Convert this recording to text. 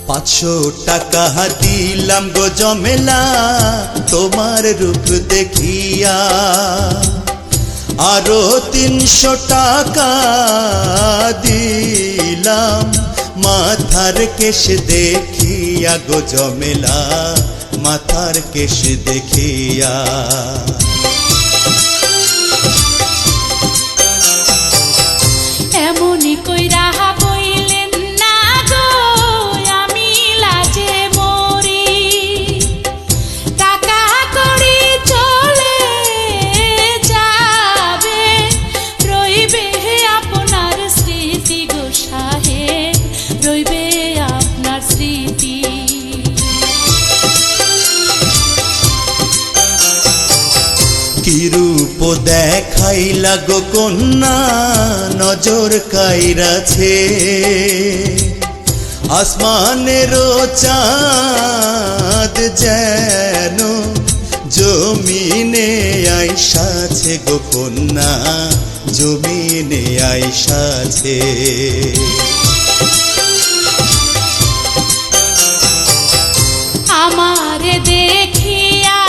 500 টাকা দিলাম গো জমেলা তোমার রূপ দেখিয়া, আরো 300 টাকা দিলাম মাথার কেশ দেখিয়া গো জমেলা মাথার কেশ দেখিয়া। এমনি কইরা বইলেন না গো আমি লাজে মরি, টাকা কড়ি চলে যাবে রইবে আপনার স্মৃতি গো সাহেব, রইবে আপনার স্মৃতি। কি রূপ দেখাইলা গো কন্যা নজর কাইরাছে, আসমানেরও চাঁদ যেন জমিনে আইসাছে গো কন্যা জমিনে আইসাছে। আমারে দেখিয়া